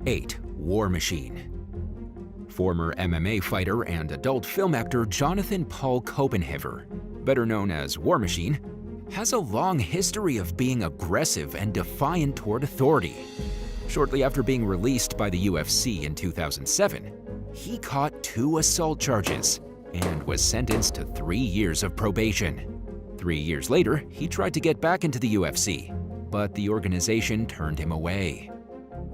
8. War Machine. Former MMA fighter and adult film actor Jonathan Paul Copenhaver, better known as War Machine, has a long history of being aggressive and defiant toward authority. Shortly after being released by the UFC in 2007, he caught 2 assault charges and was sentenced to 3 years of probation. 3 years later, he tried to get back into the UFC, but the organization turned him away.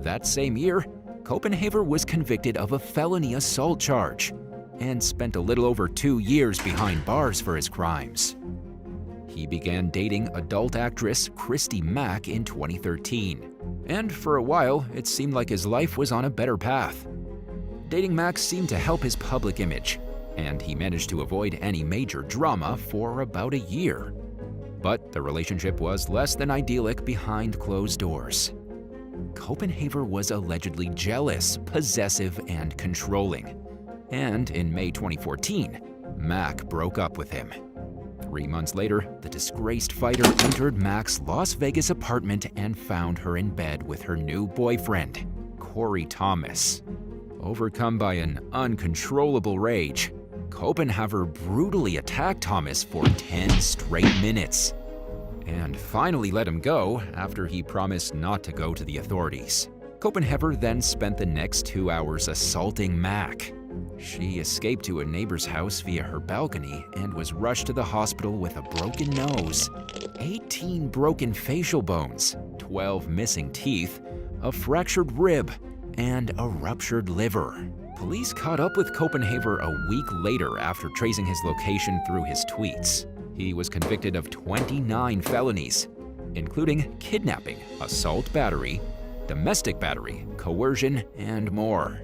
That same year, Copenhaver was convicted of a felony assault charge and spent a little over 2 years behind bars for his crimes. He began dating adult actress Christy Mack in 2013, and for a while, it seemed like his life was on a better path. Dating Mack seemed to help his public image, and he managed to avoid any major drama for about a year. But the relationship was less than idyllic behind closed doors. Copenhaver was allegedly jealous, possessive, and controlling. And in May 2014, Mack broke up with him. 3 months later, the disgraced fighter entered Mack's Las Vegas apartment and found her in bed with her new boyfriend, Corey Thomas. Overcome by an uncontrollable rage, Copenhaver brutally attacked Thomas for 10 straight minutes, and finally let him go after he promised not to go to the authorities. Copenhaver then spent the next 2 hours assaulting Mack. She escaped to a neighbor's house via her balcony and was rushed to the hospital with a broken nose, 18 broken facial bones, 12 missing teeth, a fractured rib, and a ruptured liver. Police caught up with Copenhaver a week later after tracing his location through his tweets. He was convicted of 29 felonies, including kidnapping, assault battery, domestic battery, coercion, and more.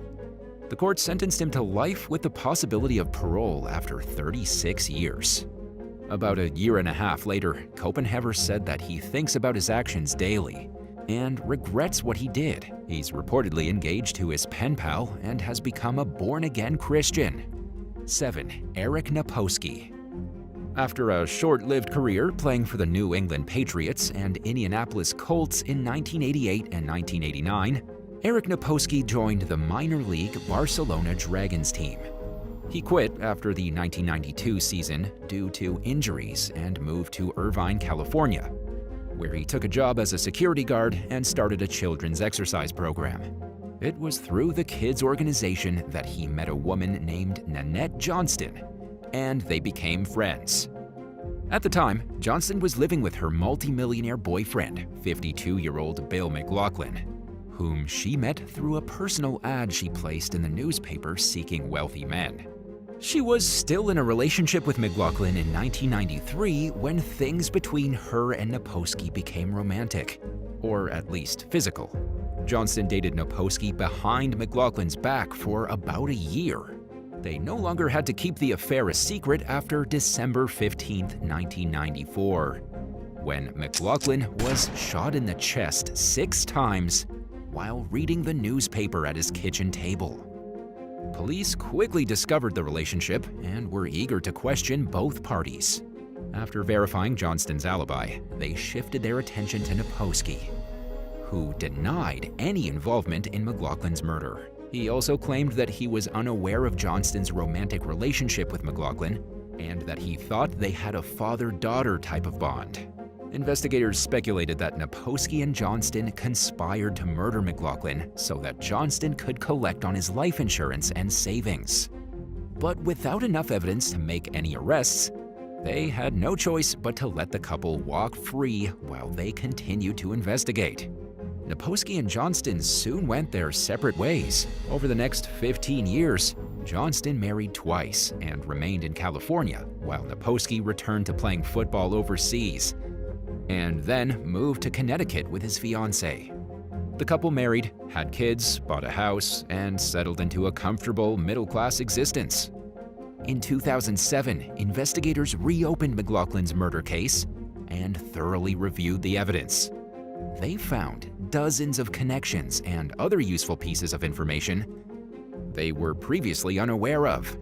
The court sentenced him to life with the possibility of parole after 36 years. About a year and a half later, Copenhaver said that he thinks about his actions daily and regrets what he did. He's reportedly engaged to his pen pal and has become a born-again Christian. 7. Eric Naposki. After a short-lived career playing for the New England Patriots and Indianapolis Colts in 1988 and 1989, Eric Naposki joined the minor league Barcelona Dragons team. He quit after the 1992 season due to injuries and moved to Irvine, California, where he took a job as a security guard and started a children's exercise program. It was through the kids' organization that he met a woman named Nanette Johnston, and they became friends. At the time, Johnston was living with her multimillionaire boyfriend, 52-year-old Bill McLaughlin, whom she met through a personal ad she placed in the newspaper seeking wealthy men. She was still in a relationship with McLaughlin in 1993 when things between her and Naposki became romantic, or at least physical. Johnston dated Naposki behind McLaughlin's back for about a year. They no longer had to keep the affair a secret after December 15, 1994, when McLaughlin was shot in the chest 6 times while reading the newspaper at his kitchen table. Police quickly discovered the relationship and were eager to question both parties. After verifying Johnston's alibi, they shifted their attention to Naposki, who denied any involvement in McLaughlin's murder. He also claimed that he was unaware of Johnston's romantic relationship with McLaughlin and that he thought they had a father-daughter type of bond. Investigators speculated that Naposki and Johnston conspired to murder McLaughlin so that Johnston could collect on his life insurance and savings. But without enough evidence to make any arrests, they had no choice but to let the couple walk free while they continued to investigate. Naposki and Johnston soon went their separate ways. Over the next 15 years, Johnston married twice and remained in California, while Naposki returned to playing football overseas, and then moved to Connecticut with his fiancée. The couple married, had kids, bought a house, and settled into a comfortable middle-class existence. In 2007, investigators reopened McLaughlin's murder case and thoroughly reviewed the evidence. They found dozens of connections and other useful pieces of information they were previously unaware of,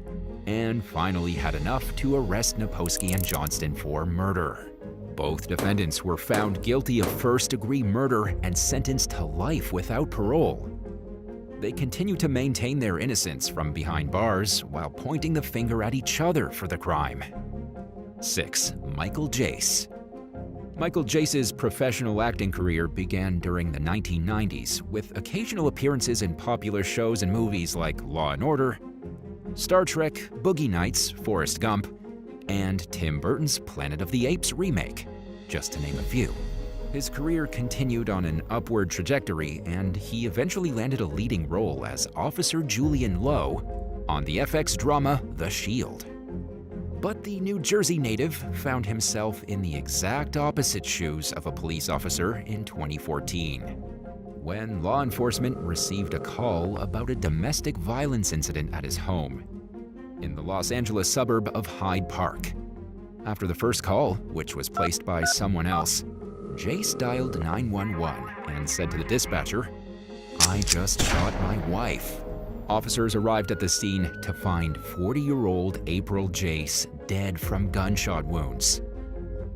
and finally had enough to arrest Naposki and Johnston for murder. Both defendants were found guilty of first-degree murder and sentenced to life without parole. They continue to maintain their innocence from behind bars while pointing the finger at each other for the crime. 6. Michael Jace. Michael Jace's professional acting career began during the 1990s with occasional appearances in popular shows and movies like Law & Order, Star Trek, Boogie Nights, Forrest Gump, and Tim Burton's Planet of the Apes remake, just to name a few. His career continued on an upward trajectory, and he eventually landed a leading role as Officer Julian Lowe on the FX drama The Shield. But the New Jersey native found himself in the exact opposite shoes of a police officer in 2014, when law enforcement received a call about a domestic violence incident at his home in the Los Angeles suburb of Hyde Park. After the first call, which was placed by someone else, Jace dialed 911 and said to the dispatcher, "I just shot my wife." Officers arrived at the scene to find 40-year-old April Jace dead from gunshot wounds.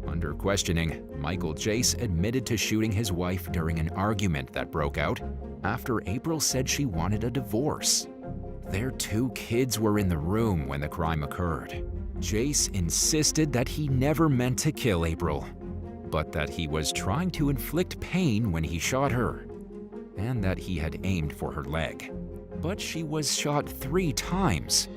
Under questioning, Michael Jace admitted to shooting his wife during an argument that broke out after April said she wanted a divorce. Their 2 kids were in the room when the crime occurred. Jace insisted that he never meant to kill April, but that he was trying to inflict pain when he shot her, and that he had aimed for her leg. But she was shot 3 times,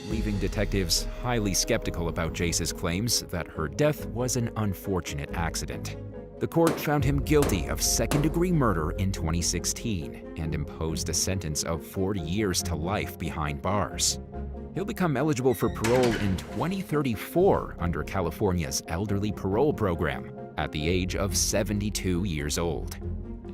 leaving detectives highly skeptical about Jace's claims that her death was an unfortunate accident. The court found him guilty of second-degree murder in 2016 and imposed a sentence of 40 years to life behind bars. He'll become eligible for parole in 2034 under California's elderly parole program at the age of 72 years old.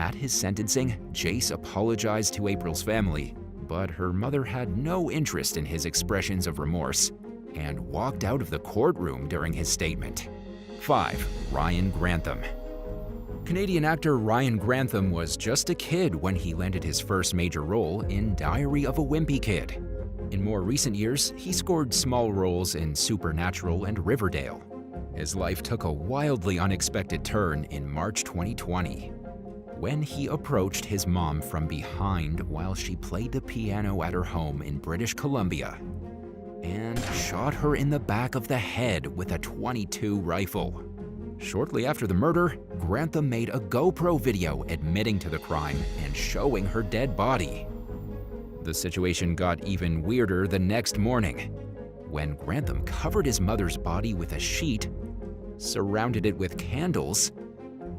At his sentencing, Jace apologized to April's family, but her mother had no interest in his expressions of remorse and walked out of the courtroom during his statement. 5. Ryan Grantham. Canadian actor Ryan Grantham was just a kid when he landed his first major role in Diary of a Wimpy Kid. In more recent years, he scored small roles in Supernatural and Riverdale. His life took a wildly unexpected turn in March 2020, when he approached his mom from behind while she played the piano at her home in British Columbia and shot her in the back of the head with a .22 rifle. Shortly after the murder, Grantham made a GoPro video admitting to the crime and showing her dead body. The situation got even weirder the next morning, when Grantham covered his mother's body with a sheet, surrounded it with candles,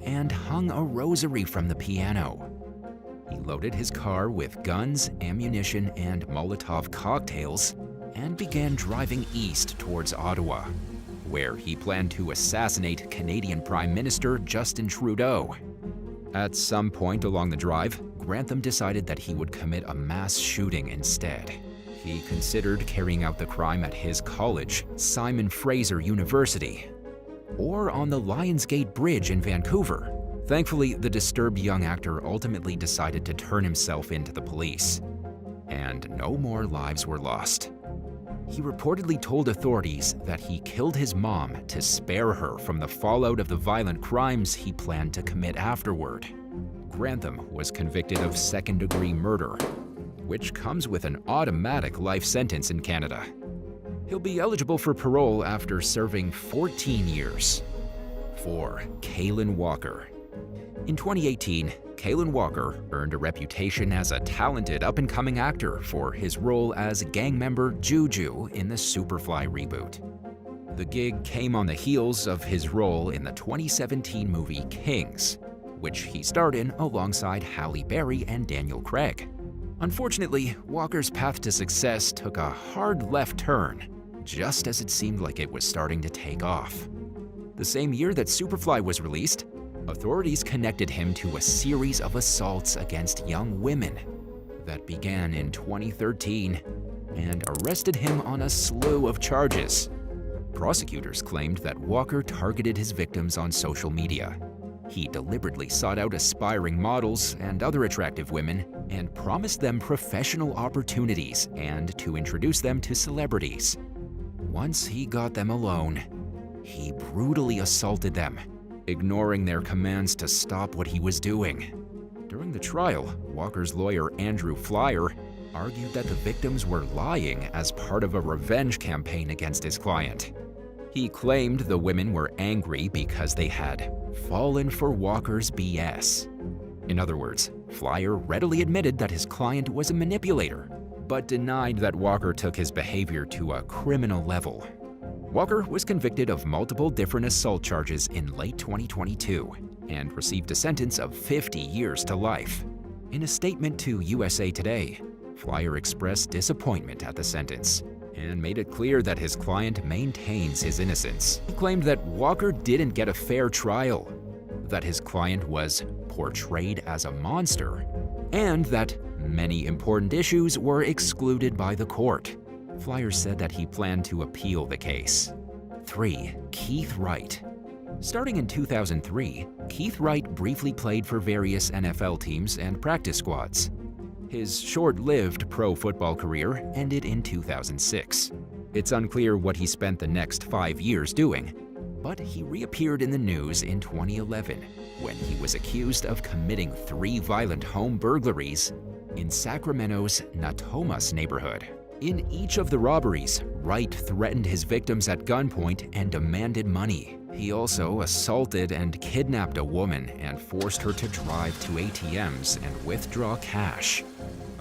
and hung a rosary from the piano. He loaded his car with guns, ammunition, and Molotov cocktails and began driving east towards Ottawa, where he planned to assassinate Canadian Prime Minister Justin Trudeau. At some point along the drive, Grantham decided that he would commit a mass shooting instead. He considered carrying out the crime at his college, Simon Fraser University, or on the Lionsgate Bridge in Vancouver. Thankfully, the disturbed young actor ultimately decided to turn himself in to the police, and no more lives were lost. He reportedly told authorities that he killed his mom to spare her from the fallout of the violent crimes he planned to commit afterward. Grantham was convicted of second-degree murder, which comes with an automatic life sentence in Canada. He'll be eligible for parole after serving 14 years. 4. Kaylan Walker. In 2018, Kaylan Walker earned a reputation as a talented up-and-coming actor for his role as gang member Juju in the Superfly reboot. The gig came on the heels of his role in the 2017 movie Kings, which he starred in alongside Halle Berry and Daniel Craig. Unfortunately, Walker's path to success took a hard left turn, just as it seemed like it was starting to take off. The same year that Superfly was released, authorities connected him to a series of assaults against young women that began in 2013 and arrested him on a slew of charges. Prosecutors claimed that Walker targeted his victims on social media. He deliberately sought out aspiring models and other attractive women and promised them professional opportunities and to introduce them to celebrities. Once he got them alone, he brutally assaulted them, ignoring their commands to stop what he was doing. During During the trial, Walker's lawyer Andrew Flyer argued that the victims were lying as part of a revenge campaign against his client. He claimed the women were angry because they had fallen for Walker's BS. In other words, Flyer readily admitted that his client was a manipulator, but denied that Walker took his behavior to a criminal level. Walker was convicted of multiple different assault charges in late 2022 and received a sentence of 50 years to life. In a statement to USA Today, Flyer expressed disappointment at the sentence and made it clear that his client maintains his innocence. He claimed that Walker didn't get a fair trial, that his client was portrayed as a monster, and that many important issues were excluded by the court. Flyer said that he planned to appeal the case. 3. Keith Wright. Starting in 2003, Keith Wright briefly played for various NFL teams and practice squads. His short-lived pro football career ended in 2006. It's unclear what he spent the next 5 years doing, but he reappeared in the news in 2011 when he was accused of committing 3 violent home burglaries in Sacramento's Natomas neighborhood. In each of the robberies, Wright threatened his victims at gunpoint and demanded money. He also assaulted and kidnapped a woman and forced her to drive to ATMs and withdraw cash.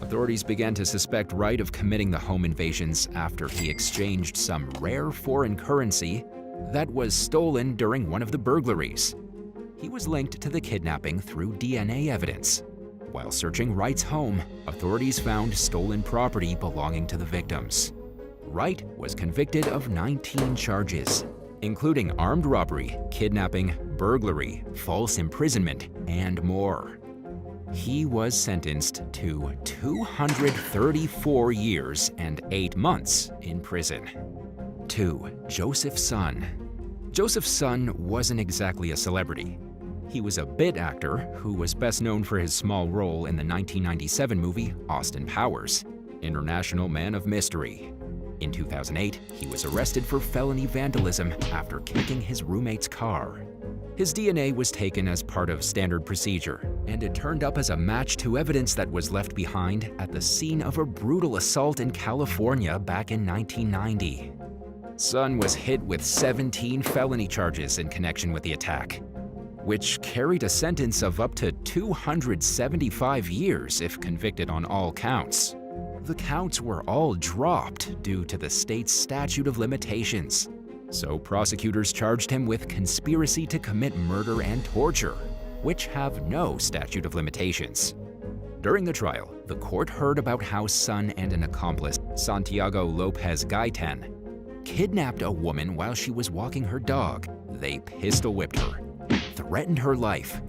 Authorities began to suspect Wright of committing the home invasions after he exchanged some rare foreign currency that was stolen during one of the burglaries. He was linked to the kidnapping through DNA evidence. While searching Wright's home, authorities found stolen property belonging to the victims. Wright was convicted of 19 charges, including armed robbery, kidnapping, burglary, false imprisonment, and more. He was sentenced to 234 years and 8 months in prison. 2. Joseph Sun. Joseph Sun wasn't exactly a celebrity. He was a bit actor who was best known for his small role in the 1997 movie Austin Powers, International Man of Mystery. In 2008, he was arrested for felony vandalism after kicking his roommate's car. His DNA was taken as part of standard procedure, and it turned up as a match to evidence that was left behind at the scene of a brutal assault in California back in 1990. Sun was hit with 17 felony charges in connection with the attack, which carried a sentence of up to 275 years if convicted on all counts. The counts were all dropped due to the state's statute of limitations, so prosecutors charged him with conspiracy to commit murder and torture, which have no statute of limitations. During the trial, the court heard about how Sun and an accomplice, Santiago Lopez Gaitan, kidnapped a woman while she was walking her dog. They pistol-whipped her, threatened her life,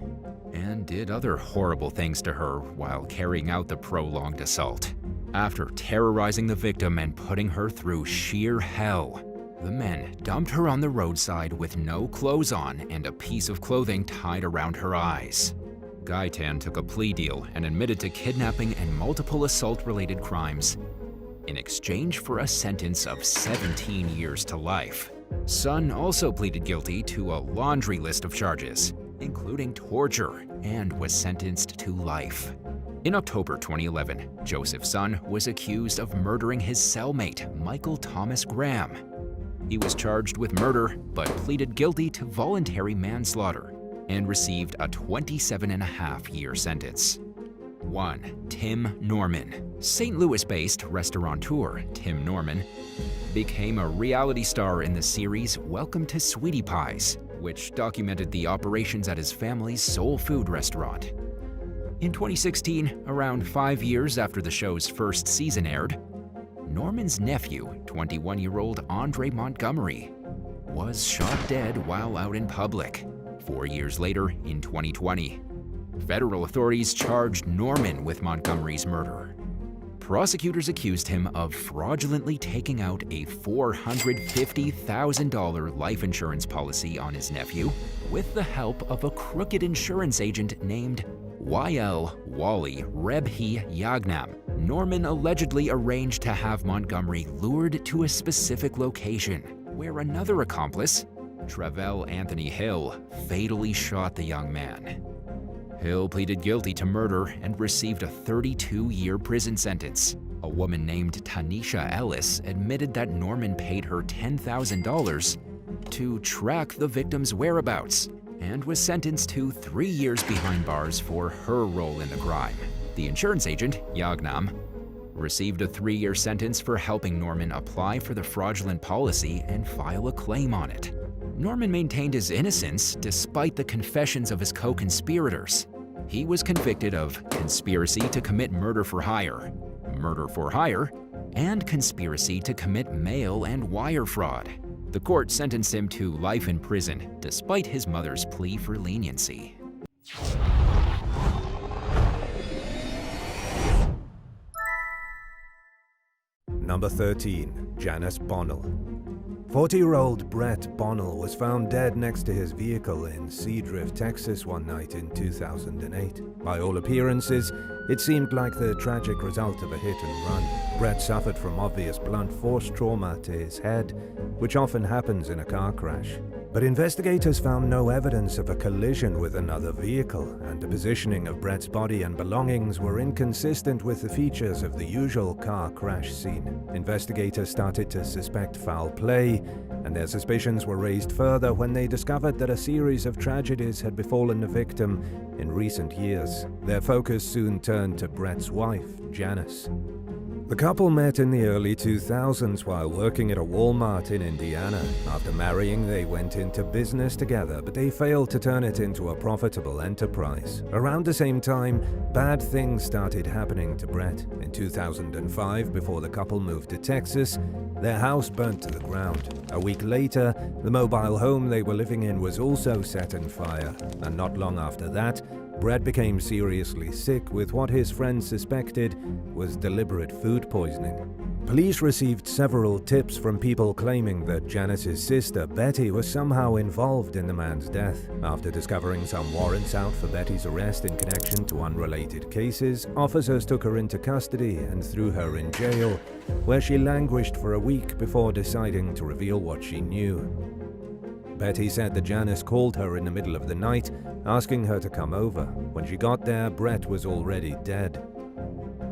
and did other horrible things to her while carrying out the prolonged assault. After terrorizing the victim and putting her through sheer hell, the men dumped her on the roadside with no clothes on and a piece of clothing tied around her eyes. Gaitan took a plea deal and admitted to kidnapping and multiple assault-related crimes in exchange for a sentence of 17 years to life. Sun also pleaded guilty to a laundry list of charges, including torture, and was sentenced to life. In October 2011, Joseph Sun was accused of murdering his cellmate, Michael Thomas Graham. He was charged with murder, but pleaded guilty to voluntary manslaughter and received a 27.5-year sentence. 1. Tim Norman. St. Louis-based restaurateur Tim Norman became a reality star in the series Welcome to Sweetie Pies, which documented the operations at his family's soul food restaurant. In 2016, around 5 years after the show's first season aired, Norman's nephew, 21-year-old Andre Montgomery, was shot dead while out in public. 4 years later, in 2020, federal authorities charged Norman with Montgomery's murder. Prosecutors accused him of fraudulently taking out a $450,000 life insurance policy on his nephew with the help of a crooked insurance agent named YL Wally Rebhi Yagnam. Norman allegedly arranged to have Montgomery lured to a specific location, where another accomplice, Travell Anthony Hill, fatally shot the young man. Hill pleaded guilty to murder and received a 32-year prison sentence. A woman named Tanisha Ellis admitted that Norman paid her $10,000 to track the victim's whereabouts and was sentenced to 3 years behind bars for her role in the crime. The insurance agent, Yagnam, received a 3-year sentence for helping Norman apply for the fraudulent policy and file a claim on it. Norman maintained his innocence despite the confessions of his co-conspirators. He was convicted of conspiracy to commit murder for hire, and conspiracy to commit mail and wire fraud. The court sentenced him to life in prison despite his mother's plea for leniency. Number 13. Janice Bonnell. 40-year-old Brett Bonnell was found dead next to his vehicle in Seadrift, Texas one night in 2008. By all appearances, it seemed like the tragic result of a hit and run. Brett suffered from obvious blunt force trauma to his head, which often happens in a car crash. But investigators found no evidence of a collision with another vehicle, and the positioning of Brett's body and belongings were inconsistent with the features of the usual car crash scene. Investigators started to suspect foul play, and their suspicions were raised further when they discovered that a series of tragedies had befallen the victim in recent years. Their focus soon turned to Brett's wife, Janice. The couple met in the early 2000s while working at a Walmart in Indiana. After marrying, they went into business together, but they failed to turn it into a profitable enterprise. Around the same time, bad things started happening to Brett. In 2005, before the couple moved to Texas, their house burnt to the ground. A week later, the mobile home they were living in was also set on fire, and not long after that, Brett became seriously sick with what his friends suspected was deliberate food poisoning. Police received several tips from people claiming that Janice's sister, Betty, was somehow involved in the man's death. After discovering some warrants out for Betty's arrest in connection to unrelated cases, officers took her into custody and threw her in jail, where she languished for a week before deciding to reveal what she knew. Betty said that Janice called her in the middle of the night, asking her to come over. When she got there, Brett was already dead.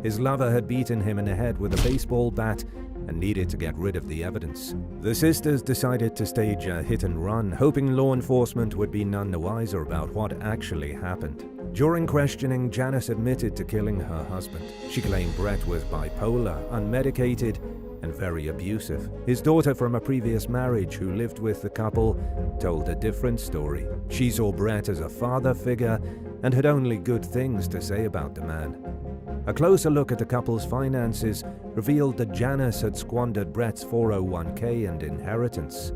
His lover had beaten him in the head with a baseball bat and needed to get rid of the evidence. The sisters decided to stage a hit and run, hoping law enforcement would be none the wiser about what actually happened. During questioning, Janice admitted to killing her husband. She claimed Brett was bipolar, unmedicated, and very abusive. His daughter from a previous marriage who lived with the couple told a different story. She saw Brett as a father figure and had only good things to say about the man. A closer look at the couple's finances revealed that Janice had squandered Brett's 401k and inheritance.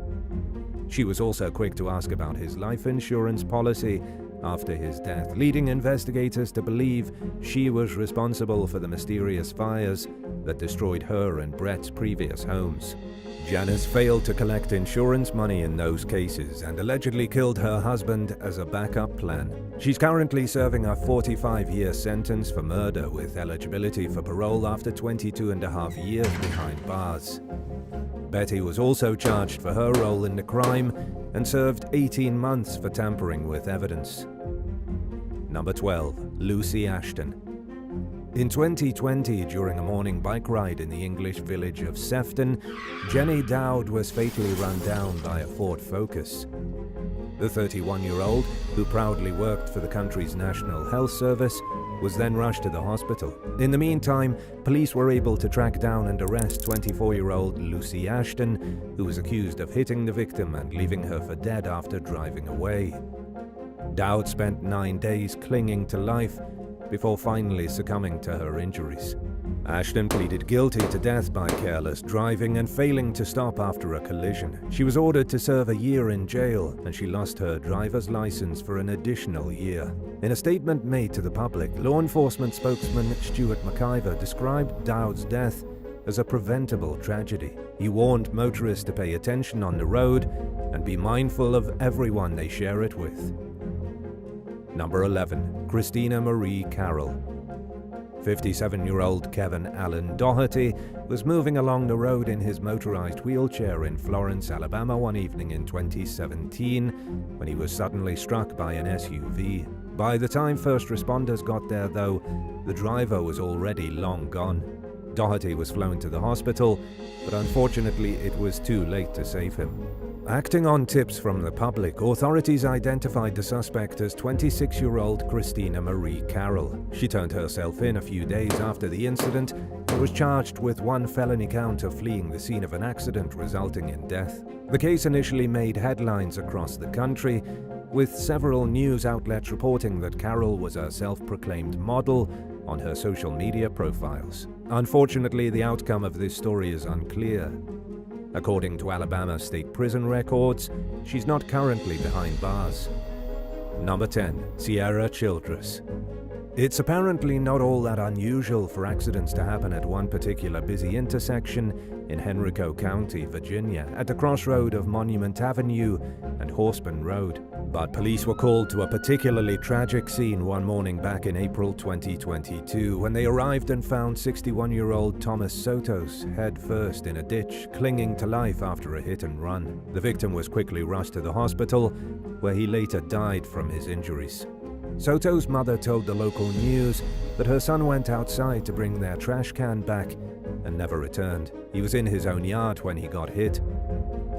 She was also quick to ask about his life insurance policy after his death, leading investigators to believe she was responsible for the mysterious fires that destroyed her and Brett's previous homes. Janice failed to collect insurance money in those cases and allegedly killed her husband as a backup plan. She's currently serving a 45-year sentence for murder with eligibility for parole after 22.5 years behind bars. Betty was also charged for her role in the crime and served 18 months for tampering with evidence. Number 12. Lucy Ashton. In 2020, during a morning bike ride in the English village of Sefton, Jenny Dowd was fatally run down by a Ford Focus. The 31-year-old, who proudly worked for the country's National Health Service, was then rushed to the hospital. In the meantime, police were able to track down and arrest 24-year-old Lucy Ashton, who was accused of hitting the victim and leaving her for dead after driving away. Dowd spent 9 days clinging to life before finally succumbing to her injuries. Ashton pleaded guilty to death by careless driving and failing to stop after a collision. She was ordered to serve a year in jail, and she lost her driver's license for an additional year. In a statement made to the public, law enforcement spokesman Stuart McIver described Dowd's death as a preventable tragedy. He warned motorists to pay attention on the road and be mindful of everyone they share it with. Number 11. Christina Marie Carroll. 57-year-old Kevin Allen Doherty was moving along the road in his motorized wheelchair in Florence, Alabama one evening in 2017 when he was suddenly struck by an SUV. By the time first responders got there, though, the driver was already long gone. Doherty was flown to the hospital, but unfortunately it was too late to save him. Acting on tips from the public, authorities identified the suspect as 26-year-old Christina Marie Carroll. She turned herself in a few days after the incident and was charged with one felony count of fleeing the scene of an accident resulting in death. The case initially made headlines across the country, with several news outlets reporting that Carroll was a self-proclaimed model on her social media profiles. Unfortunately, the outcome of this story is unclear. According to Alabama State Prison records, she's not currently behind bars. Number 10. Sierra Childress. It's apparently not all that unusual for accidents to happen at one particular busy intersection in Henrico County, Virginia, at the crossroad of Monument Avenue and Horseman Road. But police were called to a particularly tragic scene one morning back in April 2022 when they arrived and found 61-year-old Thomas Sotos head first in a ditch, clinging to life after a hit and run. The victim was quickly rushed to the hospital, where he later died from his injuries. Soto's mother told the local news that her son went outside to bring their trash can back and never returned. He was in his own yard when he got hit.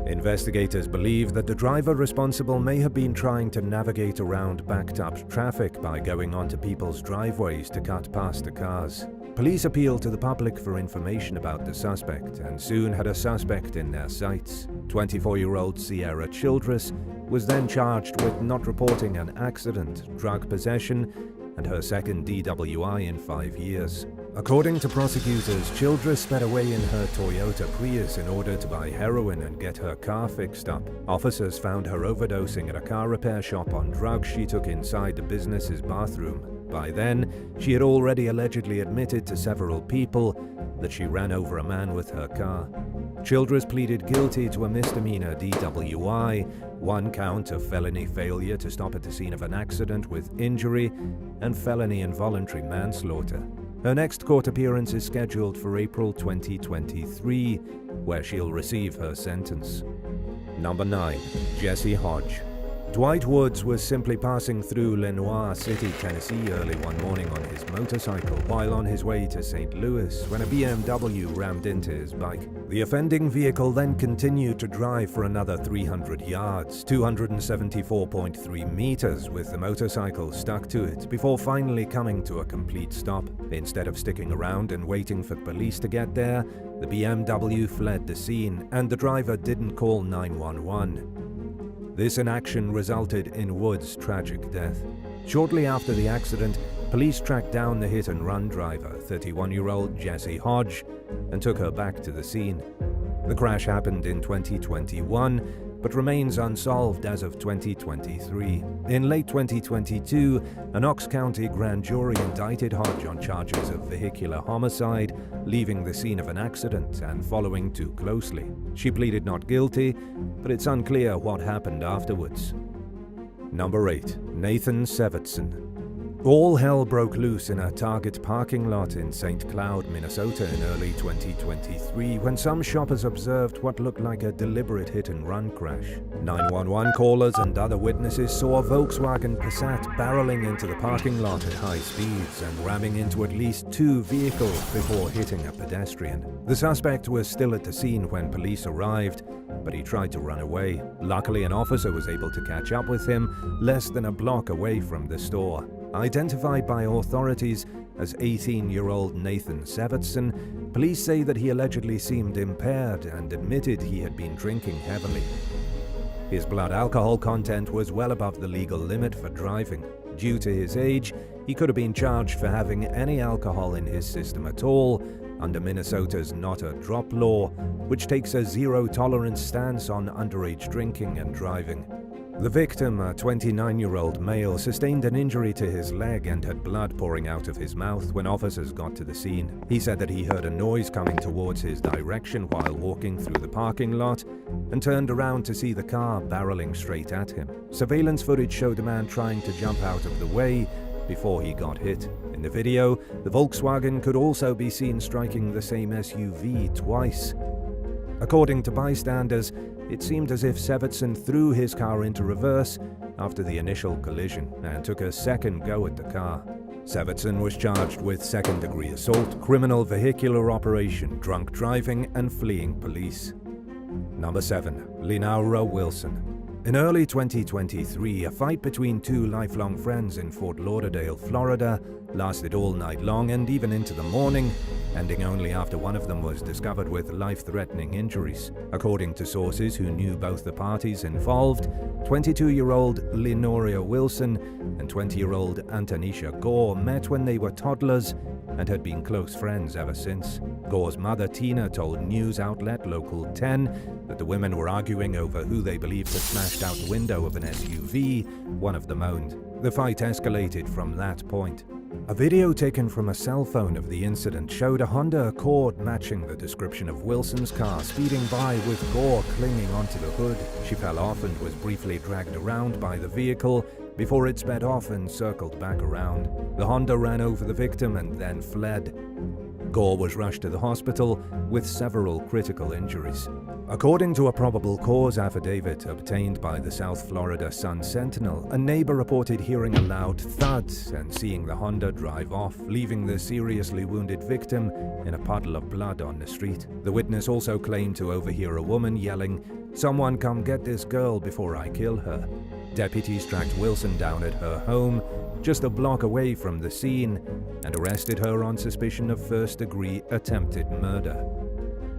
Investigators believe that the driver responsible may have been trying to navigate around backed-up traffic by going onto people's driveways to cut past the cars. Police appealed to the public for information about the suspect and soon had a suspect in their sights. 24-year-old Sierra Childress was then charged with not reporting an accident, drug possession, and her second DWI in 5 years. According to prosecutors, Childress sped away in her Toyota Prius in order to buy heroin and get her car fixed up. Officers found her overdosing at a car repair shop on drugs she took inside the business's bathroom. By then, she had already allegedly admitted to several people that she ran over a man with her car. Childress pleaded guilty to a misdemeanor DWI, one count of felony failure to stop at the scene of an accident with injury, and felony involuntary manslaughter. Her next court appearance is scheduled for April 2023, where she'll receive her sentence. Number 9. Jesse Hodge. Dwight Woods was simply passing through Lenoir City, Tennessee early one morning on his motorcycle while on his way to St. Louis when a BMW rammed into his bike. The offending vehicle then continued to drive for another 300 yards, 274.3 meters, with the motorcycle stuck to it before finally coming to a complete stop. Instead of sticking around and waiting for police to get there, the BMW fled the scene and the driver didn't call 911. This inaction resulted in Wood's tragic death. Shortly after the accident, police tracked down the hit-and-run driver, 31-year-old Jesse Hodge, and took her back to the scene. The crash happened in 2021, but remains unsolved as of 2023. In late 2022, a Knox County grand jury indicted Hodge on charges of vehicular homicide, leaving the scene of an accident and following too closely. She pleaded not guilty, but it's unclear what happened afterwards. Number 8. Nathan Severtson. All hell broke loose in a Target parking lot in St. Cloud, Minnesota in early 2023 when some shoppers observed what looked like a deliberate hit-and-run crash. 911 callers and other witnesses saw a Volkswagen Passat barreling into the parking lot at high speeds and ramming into at least 2 vehicles before hitting a pedestrian. The suspect was still at the scene when police arrived, but he tried to run away. Luckily, an officer was able to catch up with him less than a block away from the store. Identified by authorities as 18-year-old Nathan Severtson, police say that he allegedly seemed impaired and admitted he had been drinking heavily. His blood alcohol content was well above the legal limit for driving. Due to his age, he could have been charged for having any alcohol in his system at all under Minnesota's Not a Drop law, which takes a zero-tolerance stance on underage drinking and driving. The victim, a 29-year-old male, sustained an injury to his leg and had blood pouring out of his mouth when officers got to the scene. He said that he heard a noise coming towards his direction while walking through the parking lot and turned around to see the car barreling straight at him. Surveillance footage showed the man trying to jump out of the way before he got hit. In the video, the Volkswagen could also be seen striking the same SUV twice. According to bystanders, it seemed as if Severtson threw his car into reverse after the initial collision and took a second go at the car. Severtson was charged with second-degree assault, criminal vehicular operation, drunk driving, and fleeing police. Number 7. Linaura Wilson. In early 2023, a fight between two lifelong friends in Fort Lauderdale, Florida, lasted all night long and even into the morning, ending only after one of them was discovered with life-threatening injuries. According to sources who knew both the parties involved, 22-year-old Linaura Wilson and 20-year-old Antonisha Gore met when they were toddlers and had been close friends ever since. Gore's mother, Tina, told news outlet Local 10 that the women were arguing over who they believed had smashed out the window of an SUV. One of them owned. The fight escalated from that point. A video taken from a cell phone of the incident showed a Honda Accord matching the description of Wilson's car speeding by with Gore clinging onto the hood. She fell off and was briefly dragged around by the vehicle before it sped off and circled back around. The Honda ran over the victim and then fled. Gore was rushed to the hospital with several critical injuries. According to a probable cause affidavit obtained by the South Florida Sun-Sentinel, a neighbor reported hearing a loud thud and seeing the Honda drive off, leaving the seriously wounded victim in a puddle of blood on the street. The witness also claimed to overhear a woman yelling, "Someone come get this girl before I kill her." Deputies tracked Wilson down at her home, just a block away from the scene, and arrested her on suspicion of first-degree attempted murder.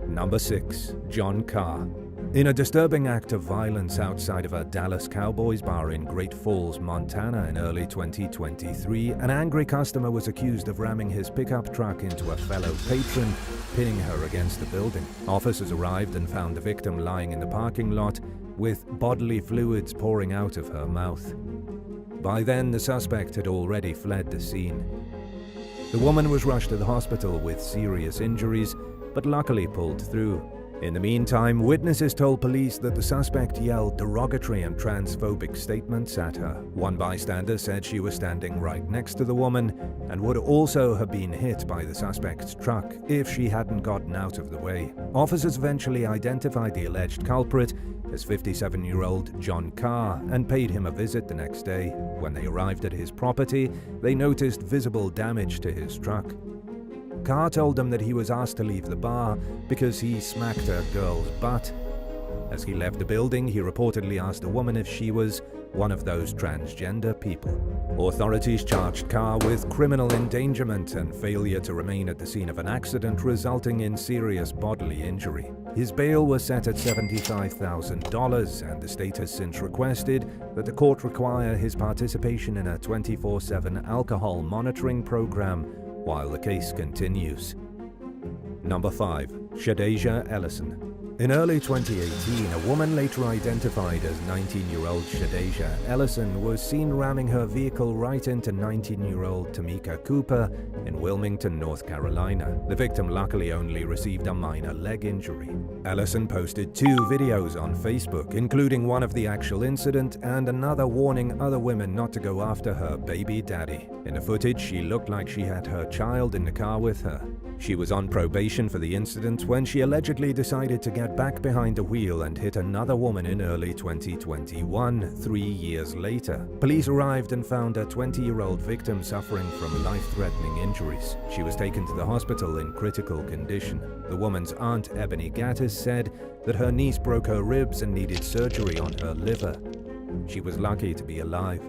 Number 6. John Carr. In a disturbing act of violence outside of a Dallas Cowboys bar in Great Falls, Montana in early 2023, an angry customer was accused of ramming his pickup truck into a fellow patron, pinning her against the building. Officers arrived and found the victim lying in the parking lot with bodily fluids pouring out of her mouth. By then, the suspect had already fled the scene. The woman was rushed to the hospital with serious injuries, but luckily pulled through. In the meantime, witnesses told police that the suspect yelled derogatory and transphobic statements at her. One bystander said she was standing right next to the woman and would also have been hit by the suspect's truck if she hadn't gotten out of the way. Officers eventually identified the alleged culprit as 57-year-old John Carr and paid him a visit the next day. When they arrived at his property, they noticed visible damage to his truck. Carr told them that he was asked to leave the bar because he smacked a girl's butt. As he left the building, he reportedly asked a woman if she was one of those transgender people. Authorities charged Carr with criminal endangerment and failure to remain at the scene of an accident resulting in serious bodily injury. His bail was set at $75,000, and the state has since requested that the court require his participation in a 24/7 alcohol monitoring program while the case continues. Number 5. Shadasia Ellison. In early 2018, a woman later identified as 19-year-old Shadasia Ellison was seen ramming her vehicle right into 19-year-old Tamika Cooper in Wilmington, North Carolina. The victim luckily only received a minor leg injury. Ellison posted 2 videos on Facebook, including one of the actual incident and another warning other women not to go after her baby daddy. In the footage, she looked like she had her child in the car with her. She was on probation for the incident when she allegedly decided to get back behind the wheel and hit another woman in early 2021, 3 years later. Police arrived and found a 20-year-old victim suffering from life-threatening injuries. She was taken to the hospital in critical condition. The woman's aunt, Ebony Gattis, said that her niece broke her ribs and needed surgery on her liver. She was lucky to be alive.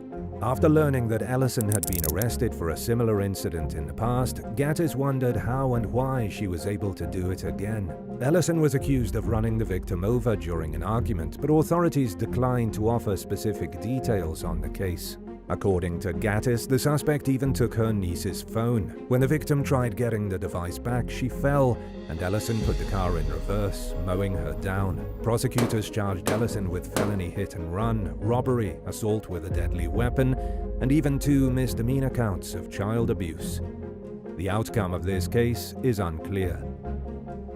After learning that Ellison had been arrested for a similar incident in the past, Gattis wondered how and why she was able to do it again. Ellison was accused of running the victim over during an argument, but authorities declined to offer specific details on the case. According to Gattis, the suspect even took her niece's phone. When the victim tried getting the device back, she fell, and Ellison put the car in reverse, mowing her down. Prosecutors charged Ellison with felony hit and run, robbery, assault with a deadly weapon, and even 2 misdemeanor counts of child abuse. The outcome of this case is unclear.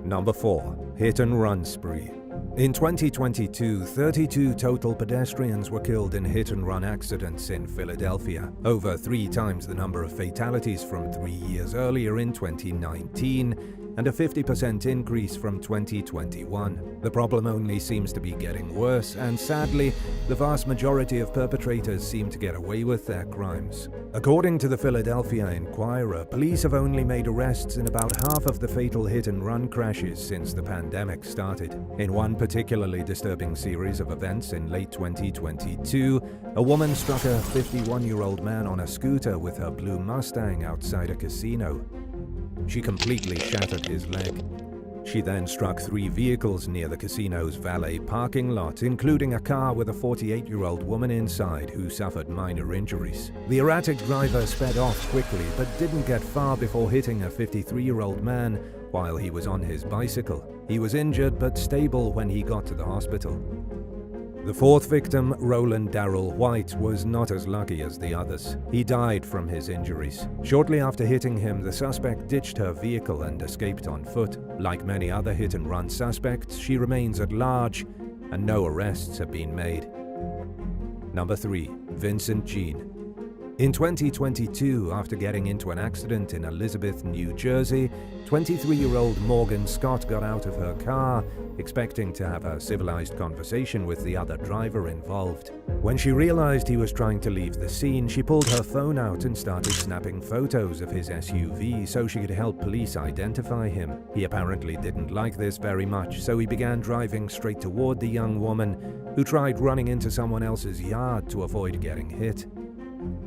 Number 4. Hit and run spree. In 2022, 32 total pedestrians were killed in hit-and-run accidents in Philadelphia, over 3 times the number of fatalities from 3 years earlier in 2019, and a 50% increase from 2021. The problem only seems to be getting worse, and sadly, the vast majority of perpetrators seem to get away with their crimes. According to the Philadelphia Inquirer, police have only made arrests in about half of the fatal hit-and-run crashes since the pandemic started. In one particularly disturbing series of events in late 2022, a woman struck a 51-year-old man on a scooter with her blue Mustang outside a casino. She completely shattered his leg. She then struck 3 vehicles near the casino's valet parking lot, including a car with a 48-year-old woman inside who suffered minor injuries. The erratic driver sped off quickly but didn't get far before hitting a 53-year-old man while he was on his bicycle. He was injured but stable when he got to the hospital. The 4th victim, Roland Darrell White, was not as lucky as the others. He died from his injuries. Shortly after hitting him, the suspect ditched her vehicle and escaped on foot. Like many other hit-and-run suspects, she remains at large, and no arrests have been made. Number 3. Vincent Jean. In 2022, after getting into an accident in Elizabeth, New Jersey, 23-year-old Morgan Scott got out of her car, expecting to have a civilized conversation with the other driver involved. When she realized he was trying to leave the scene, she pulled her phone out and started snapping photos of his SUV so she could help police identify him. He apparently didn't like this very much, so he began driving straight toward the young woman, who tried running into someone else's yard to avoid getting hit.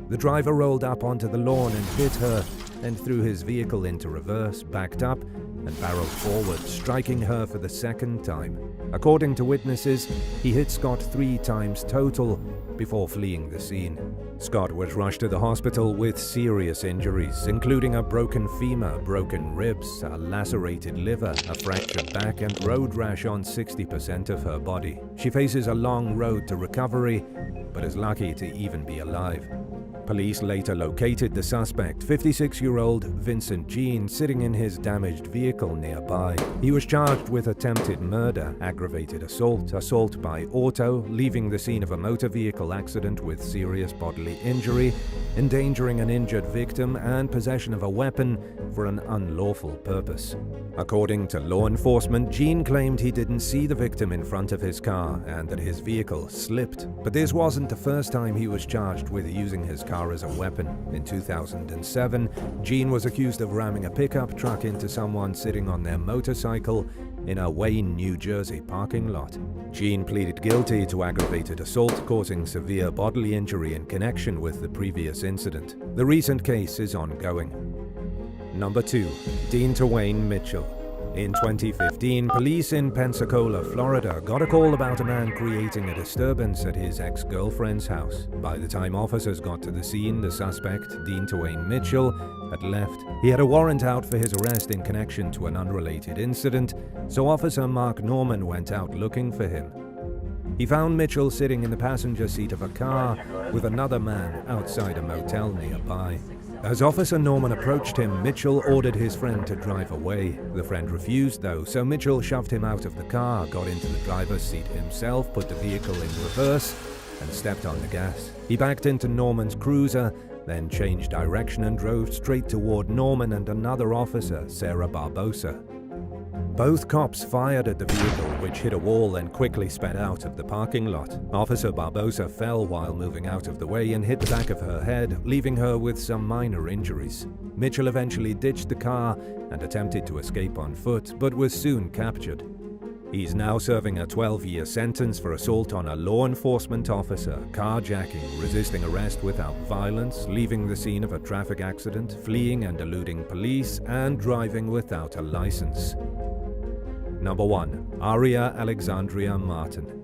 The driver rolled up onto the lawn and hit her, then threw his vehicle into reverse, backed up, and barreled forward, striking her for the 2nd time. According to witnesses, he hit Scott 3 times total before fleeing the scene. Scott was rushed to the hospital with serious injuries, including a broken femur, broken ribs, a lacerated liver, a fractured back, and road rash on 60% of her body. She faces a long road to recovery, but is lucky to even be alive. Police later located the suspect, 56-year-old Vincent Jean, sitting in his damaged vehicle nearby. He was charged with attempted murder, aggravated assault, assault by auto, leaving the scene of a motor vehicle accident with serious bodily injury, endangering an injured victim, and possession of a weapon for an unlawful purpose. According to law enforcement, Jean claimed he didn't see the victim in front of his car and that his vehicle slipped. But this wasn't the first time he was charged with using his car as a weapon. In 2007, Jean was accused of ramming a pickup truck into someone sitting on their motorcycle in a Wayne, New Jersey parking lot. Jean pleaded guilty to aggravated assault causing severe bodily injury in connection with the previous incident. The recent case is ongoing. Number 2. Dean Twain Mitchell. In 2015, police in Pensacola, Florida, got a call about a man creating a disturbance at his ex-girlfriend's house. By the time officers got to the scene, the suspect, Dean Twain Mitchell, had left. He had a warrant out for his arrest in connection to an unrelated incident, so Officer Mark Norman went out looking for him. He found Mitchell sitting in the passenger seat of a car with another man outside a motel nearby. As Officer Norman approached him, Mitchell ordered his friend to drive away. The friend refused though, so Mitchell shoved him out of the car, got into the driver's seat himself, put the vehicle in reverse, and stepped on the gas. He backed into Norman's cruiser, then changed direction and drove straight toward Norman and another officer, Sarah Barbosa. Both cops fired at the vehicle, which hit a wall and quickly sped out of the parking lot. Officer Barbosa fell while moving out of the way and hit the back of her head, leaving her with some minor injuries. Mitchell eventually ditched the car and attempted to escape on foot, but was soon captured. He's now serving a 12-year sentence for assault on a law enforcement officer, carjacking, resisting arrest without violence, leaving the scene of a traffic accident, fleeing and eluding police, and driving without a license. Number 1. Aria Alexandria Martin.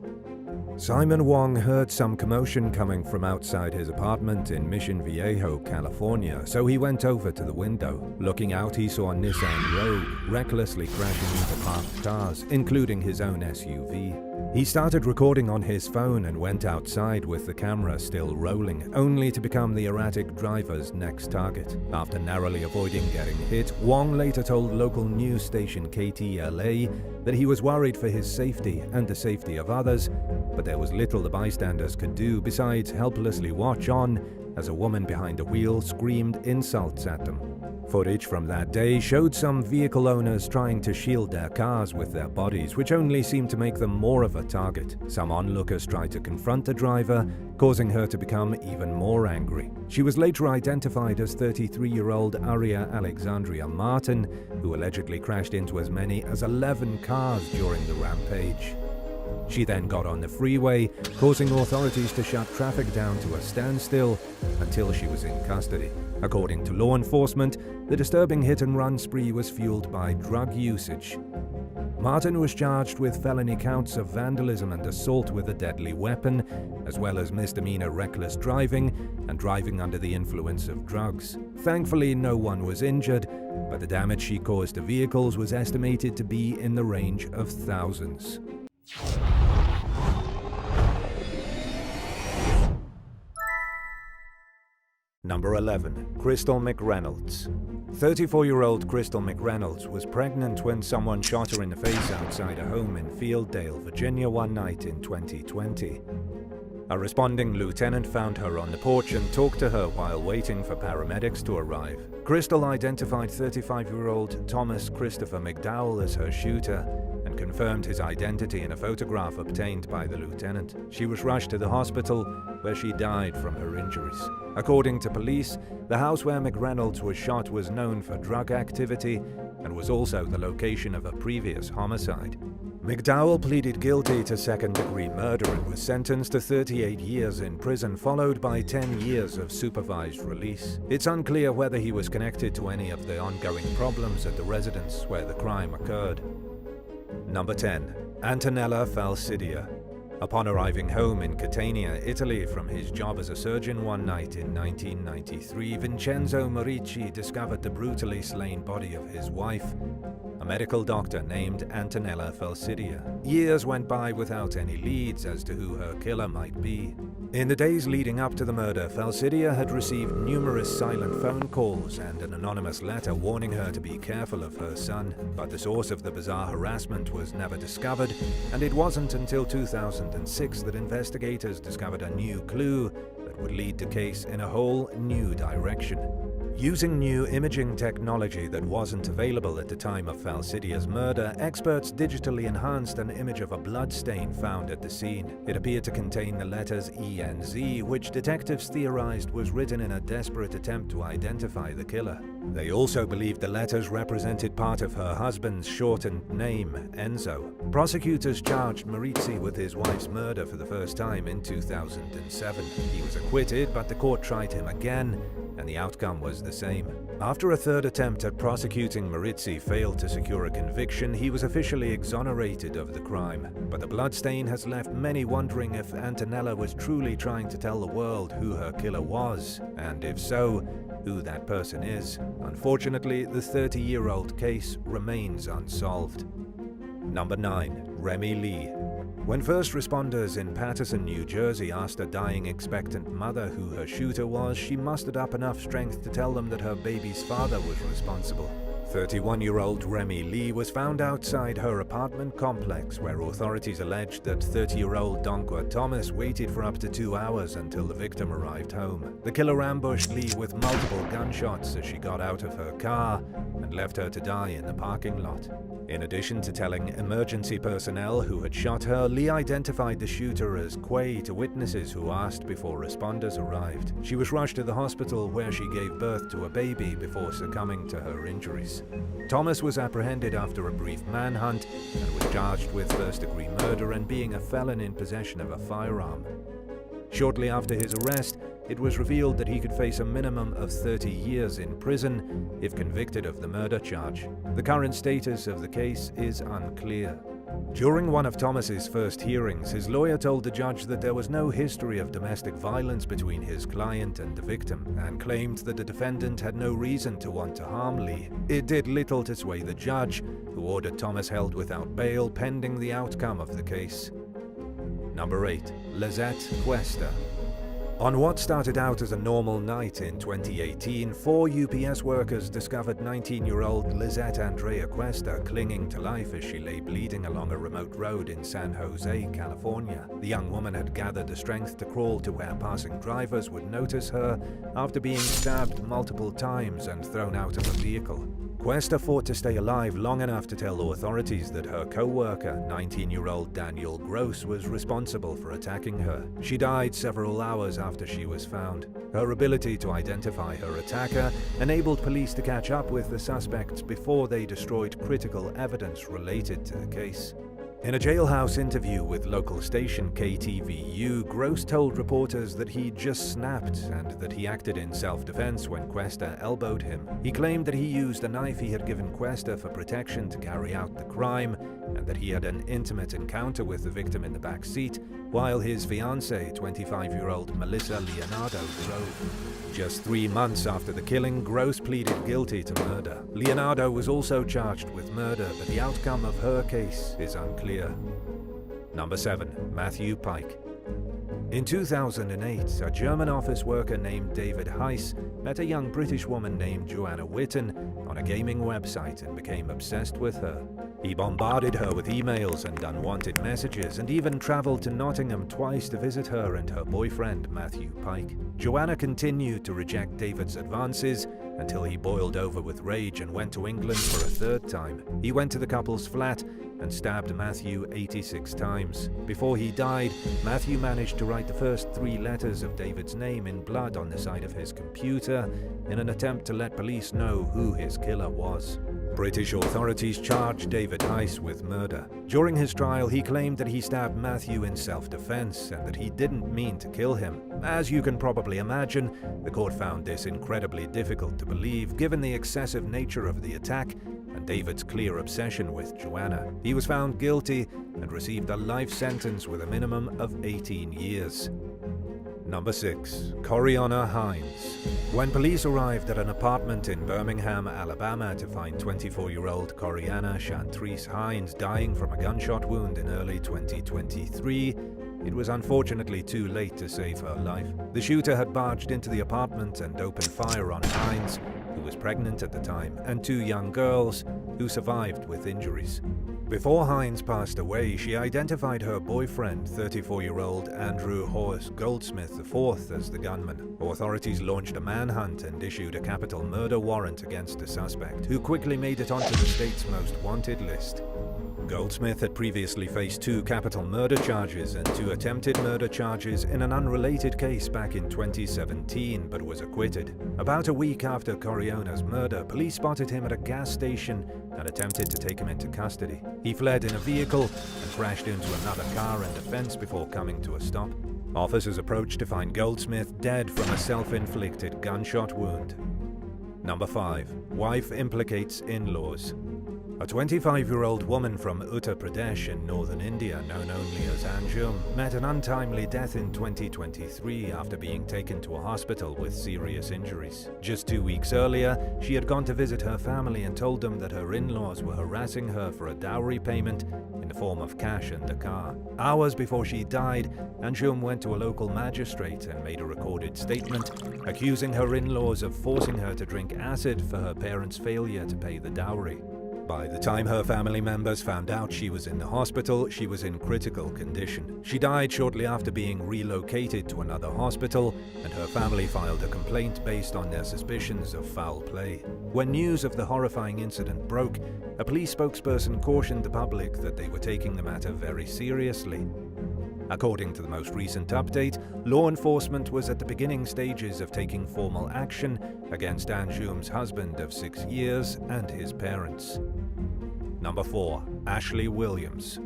Simon Wong heard some commotion coming from outside his apartment in Mission Viejo, California, so he went over to the window. Looking out, he saw a Nissan Rogue recklessly crashing into parked cars, including his own SUV. He started recording on his phone and went outside with the camera still rolling, only to become the erratic driver's next target. After narrowly avoiding getting hit, Wong later told local news station KTLA that he was worried for his safety and the safety of others, but there was little the bystanders could do besides helplessly watch on as a woman behind the wheel screamed insults at them. Footage from that day showed some vehicle owners trying to shield their cars with their bodies, which only seemed to make them more of a target. Some onlookers tried to confront the driver, causing her to become even more angry. She was later identified as 33-year-old Aria Alexandria Martin, who allegedly crashed into as many as 11 cars during the rampage. She then got on the freeway, causing authorities to shut traffic down to a standstill until she was in custody. According to law enforcement, the disturbing hit-and-run spree was fueled by drug usage. Martin was charged with felony counts of vandalism and assault with a deadly weapon, as well as misdemeanor reckless driving and driving under the influence of drugs. Thankfully, no one was injured, but the damage she caused to vehicles was estimated to be in the range of thousands. Number 11. Crystal McReynolds. 34-year-old Crystal McReynolds was pregnant when someone shot her in the face outside a home in Fielddale, Virginia one night in 2020. A responding lieutenant found her on the porch and talked to her while waiting for paramedics to arrive. Crystal identified 35-year-old Thomas Christopher McDowell as her shooter and confirmed his identity in a photograph obtained by the lieutenant. She was rushed to the hospital, where she died from her injuries. According to police, the house where McReynolds was shot was known for drug activity and was also the location of a previous homicide. McDowell pleaded guilty to second-degree murder and was sentenced to 38 years in prison, followed by 10 years of supervised release. It's unclear whether he was connected to any of the ongoing problems at the residence where the crime occurred. Number 10. Antonella Falcidia. Upon arriving home in Catania, Italy from his job as a surgeon one night in 1993, Vincenzo Morici discovered the brutally slain body of his wife, a medical doctor named Antonella Falcidia. Years went by without any leads as to who her killer might be. In the days leading up to the murder, Falcidia had received numerous silent phone calls and an anonymous letter warning her to be careful of her son, but the source of the bizarre harassment was never discovered, and it wasn't until 2006 that investigators discovered a new clue that would lead the case in a whole new direction. Using new imaging technology that wasn't available at the time of Falcidia's murder, experts digitally enhanced an image of a bloodstain found at the scene. It appeared to contain the letters ENZ, which detectives theorized was written in a desperate attempt to identify the killer. They also believed the letters represented part of her husband's shortened name, Enzo. Prosecutors charged Morici with his wife's murder for the first time in 2007. He was acquitted, but the court tried him again, and the outcome was the same. After a third attempt at prosecuting Morici failed to secure a conviction, he was officially exonerated of the crime. But the bloodstain has left many wondering if Antonella was truly trying to tell the world who her killer was, and if so, who that person is. Unfortunately, the 30-year-old case remains unsolved. Number 9. Remy Lee. When first responders in Paterson, New Jersey asked a dying expectant mother who her shooter was, she mustered up enough strength to tell them that her baby's father was responsible. 31-year-old Remy Lee was found outside her apartment complex, where authorities alleged that 30-year-old Donqua Thomas waited for up to 2 hours until the victim arrived home. The killer ambushed Lee with multiple gunshots as she got out of her car and left her to die in the parking lot. In addition to telling emergency personnel who had shot her, Lee identified the shooter as Quay to witnesses who asked before responders arrived. She was rushed to the hospital where she gave birth to a baby before succumbing to her injuries. Thomas was apprehended after a brief manhunt and was charged with first-degree murder and being a felon in possession of a firearm. Shortly after his arrest, it was revealed that he could face a minimum of 30 years in prison if convicted of the murder charge. The current status of the case is unclear. During one of Thomas's first hearings, his lawyer told the judge that there was no history of domestic violence between his client and the victim, and claimed that the defendant had no reason to want to harm Lee. It did little to sway the judge, who ordered Thomas held without bail pending the outcome of the case. Number 8. Lizette Cuesta. On what started out as a normal night in 2018, 4 UPS workers discovered 19-year-old Lizette Andrea Cuesta clinging to life as she lay bleeding along a remote road in San Jose, California. The young woman had gathered the strength to crawl to where passing drivers would notice her after being stabbed multiple times and thrown out of a vehicle. Cuesta fought to stay alive long enough to tell authorities that her co-worker, 19-year-old Daniel Gross, was responsible for attacking her. She died several hours after she was found. Her ability to identify her attacker enabled police to catch up with the suspects before they destroyed critical evidence related to the case. In a jailhouse interview with local station KTVU, Gross told reporters that he just snapped and that he acted in self-defense when Cuesta elbowed him. He claimed that he used a knife he had given Cuesta for protection to carry out the crime, and that he had an intimate encounter with the victim in the back seat, while his fiancée, 25-year-old Melissa Leonardo, drove. Just 3 months after the killing, Gross pleaded guilty to murder. Leonardo was also charged with murder, but the outcome of her case is unclear. Number 7. Matthew Pike. In 2008, a German office worker named David Heiss met a young British woman named Joanna Witten on a gaming website and became obsessed with her. He bombarded her with emails and unwanted messages, and even traveled to Nottingham twice to visit her and her boyfriend, Matthew Pike. Joanna continued to reject David's advances until he boiled over with rage and went to England for a 3rd time. He went to the couple's flat and stabbed Matthew 86 times. Before he died, Matthew managed to write the first 3 letters of David's name in blood on the side of his computer in an attempt to let police know who his killer was. British authorities charged David Heiss with murder. During his trial, he claimed that he stabbed Matthew in self-defense and that he didn't mean to kill him. As you can probably imagine, the court found this incredibly difficult to believe given the excessive nature of the attack and David's clear obsession with Joanna. He was found guilty and received a life sentence with a minimum of 18 years. Number 6. Corianna Hines. When police arrived at an apartment in Birmingham, Alabama to find 24-year-old Corianna Chantrice Hines dying from a gunshot wound in early 2023, it was unfortunately too late to save her life. The shooter had barged into the apartment and opened fire on Hines, who was pregnant at the time, and 2 young girls who survived with injuries. Before Hines passed away, she identified her boyfriend, 34-year-old Andrew Horace Goldsmith IV, as the gunman. Authorities launched a manhunt and issued a capital murder warrant against the suspect, who quickly made it onto the state's most wanted list. Goldsmith had previously faced 2 capital murder charges and 2 attempted murder charges in an unrelated case back in 2017, but was acquitted. About a week after Corianna's murder, police spotted him at a gas station and attempted to take him into custody. He fled in a vehicle and crashed into another car and a fence before coming to a stop. Officers approached to find Goldsmith dead from a self-inflicted gunshot wound. Number 5. Wife implicates in-laws. A 25-year-old woman from Uttar Pradesh in northern India, known only as Anjum, met an untimely death in 2023 after being taken to a hospital with serious injuries. Just 2 weeks earlier, she had gone to visit her family and told them that her in-laws were harassing her for a dowry payment in the form of cash and a car. Hours before she died, Anjum went to a local magistrate and made a recorded statement, accusing her in-laws of forcing her to drink acid for her parents' failure to pay the dowry. By the time her family members found out she was in the hospital, she was in critical condition. She died shortly after being relocated to another hospital, and her family filed a complaint based on their suspicions of foul play. When news of the horrifying incident broke, a police spokesperson cautioned the public that they were taking the matter very seriously. According to the most recent update, law enforcement was at the beginning stages of taking formal action against Anjum's husband of 6 years and his parents. Number 4. Ashley Williams.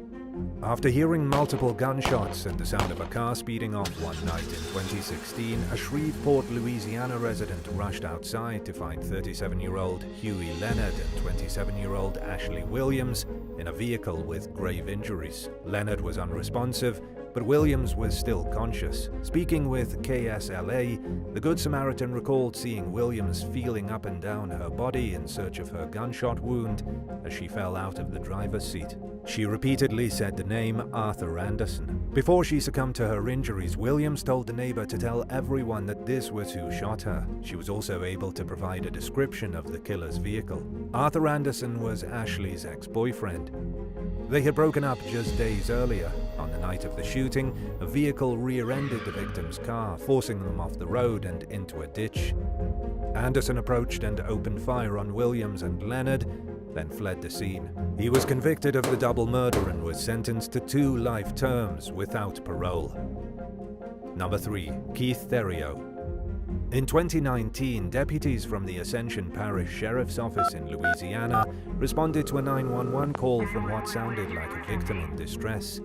After hearing multiple gunshots and the sound of a car speeding off one night in 2016, a Shreveport, Louisiana resident rushed outside to find 37-year-old Huey Leonard and 27-year-old Ashley Williams in a vehicle with grave injuries. Leonard was unresponsive, but Williams was still conscious. Speaking with KSLA, the Good Samaritan recalled seeing Williams feeling up and down her body in search of her gunshot wound as she fell out of the driver's seat. She repeatedly said the name Arthur Anderson. Before she succumbed to her injuries, Williams told the neighbor to tell everyone that this was who shot her. She was also able to provide a description of the killer's vehicle. Arthur Anderson was Ashley's ex-boyfriend. They had broken up just days earlier. On the night of the shooting, a vehicle rear-ended the victim's car, forcing them off the road and into a ditch. Anderson approached and opened fire on Williams and Leonard, then fled the scene. He was convicted of the double murder and was sentenced to 2 life terms without parole. Number 3. Keith Theriot. In 2019, deputies from the Ascension Parish Sheriff's Office in Louisiana responded to a 911 call from what sounded like a victim in distress.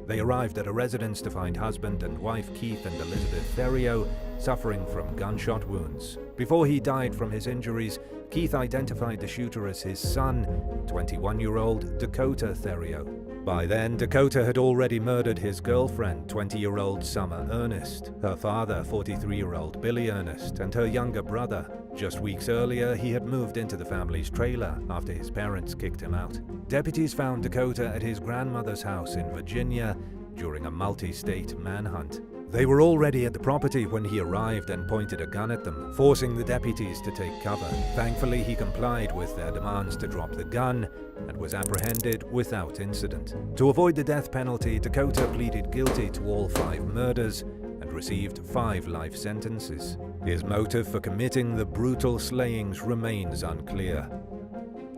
They arrived at a residence to find husband and wife Keith and Elizabeth Theriot suffering from gunshot wounds. Before he died from his injuries, Keith identified the shooter as his son, 21-year-old Dakota Theriot. By then, Dakota had already murdered his girlfriend, 20-year-old Summer Ernest, her father, 43-year-old Billy Ernest, and her younger brother. Just weeks earlier, he had moved into the family's trailer after his parents kicked him out. Deputies found Dakota at his grandmother's house in Virginia during a multi-state manhunt. They were already at the property when he arrived and pointed a gun at them, forcing the deputies to take cover. Thankfully, he complied with their demands to drop the gun and was apprehended without incident. To avoid the death penalty, Dakota pleaded guilty to all 5 murders and received 5 life sentences. His motive for committing the brutal slayings remains unclear.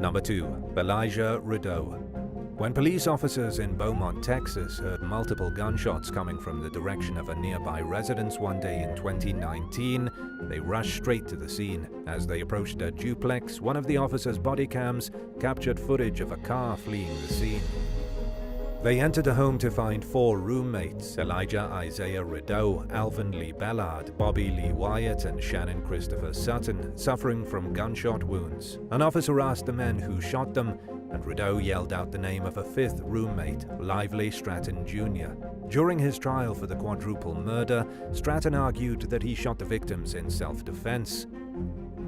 Number 2. Elijah Rideau. When police officers in Beaumont, Texas heard multiple gunshots coming from the direction of a nearby residence one day in 2019, they rushed straight to the scene. As they approached a duplex, one of the officers' body cams captured footage of a car fleeing the scene. They entered the home to find 4 roommates, Elijah Isaiah Rideau, Alvin Lee Ballard, Bobby Lee Wyatt, and Shannon Christopher Sutton, suffering from gunshot wounds. An officer asked the men who shot them, and Rideau yelled out the name of a 5th roommate, Lively Stratton Jr. During his trial for the quadruple murder, Stratton argued that he shot the victims in self-defense.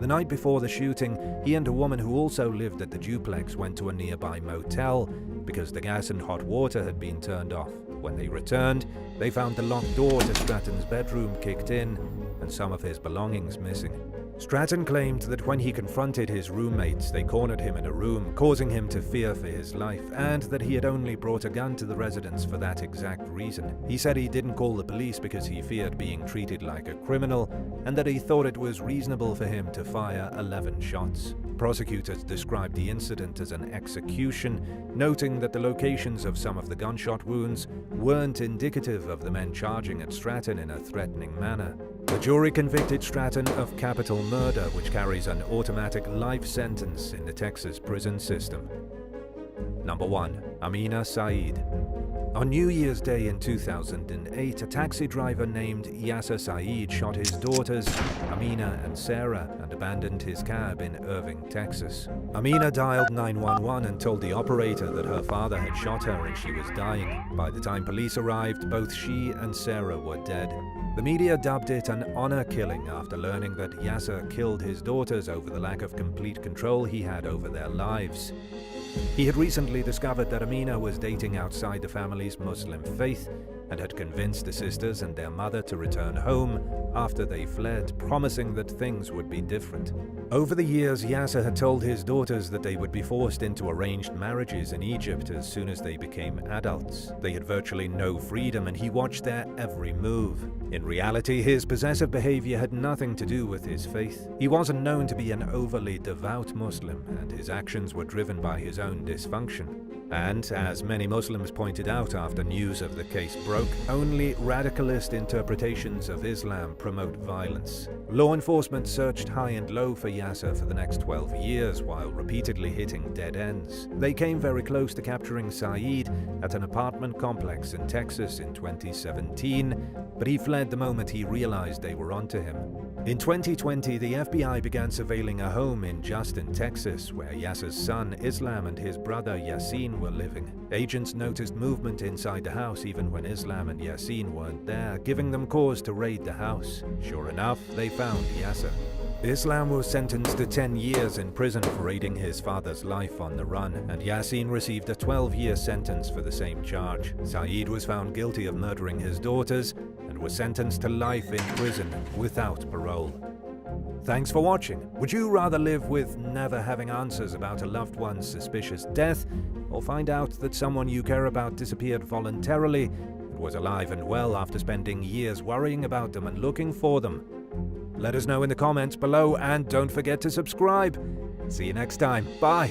The night before the shooting, he and a woman who also lived at the duplex went to a nearby motel because the gas and hot water had been turned off. When they returned, they found the locked door to Stratton's bedroom kicked in and some of his belongings missing. Stratton claimed that when he confronted his roommates, they cornered him in a room, causing him to fear for his life, and that he had only brought a gun to the residence for that exact reason. He said he didn't call the police because he feared being treated like a criminal, and that he thought it was reasonable for him to fire 11 shots. Prosecutors described the incident as an execution, noting that the locations of some of the gunshot wounds weren't indicative of the men charging at Stratton in a threatening manner. The jury convicted Stratton of capital murder, which carries an automatic life sentence in the Texas prison system. Number 1. Amina Saeed. On New Year's Day in 2008, a taxi driver named Yasser Saeed shot his daughters, Amina and Sarah, and abandoned his cab in Irving, Texas. Amina dialed 911 and told the operator that her father had shot her and she was dying. By the time police arrived, both she and Sarah were dead. The media dubbed it an honor killing after learning that Yasser killed his daughters over the lack of complete control he had over their lives. He had recently discovered that Amina was dating outside the family's Muslim faith and had convinced the sisters and their mother to return home after they fled, promising that things would be different. Over the years, Yasser had told his daughters that they would be forced into arranged marriages in Egypt as soon as they became adults. They had virtually no freedom, and he watched their every move. In reality, his possessive behavior had nothing to do with his faith. He wasn't known to be an overly devout Muslim, and his actions were driven by his own dysfunction. And, as many Muslims pointed out after news of the case broke, only radicalist interpretations of Islam promote violence. Law enforcement searched high and low for Yasser for the next 12 years while repeatedly hitting dead ends. They came very close to capturing Saeed at an apartment complex in Texas in 2017, but he fled the moment he realized they were onto him. In 2020, the FBI began surveilling a home in Justin, Texas, where Yasser's son, Islam, and his brother, Yasin, were living. Agents noticed movement inside the house even when Islam Islam and Yasin weren't there, giving them cause to raid the house. Sure enough, they found Yasser. Islam was sentenced to 10 years in prison for raiding his father's life on the run, and Yasin received a 12-year sentence for the same charge. Saeed was found guilty of murdering his daughters and was sentenced to life in prison without parole. Thanks for watching. Would you rather live with never having answers about a loved one's suspicious death, or find out that someone you care about disappeared voluntarily and was alive and well after spending years worrying about them and looking for them? Let us know in the comments below, and don't forget to subscribe. See you next time. Bye.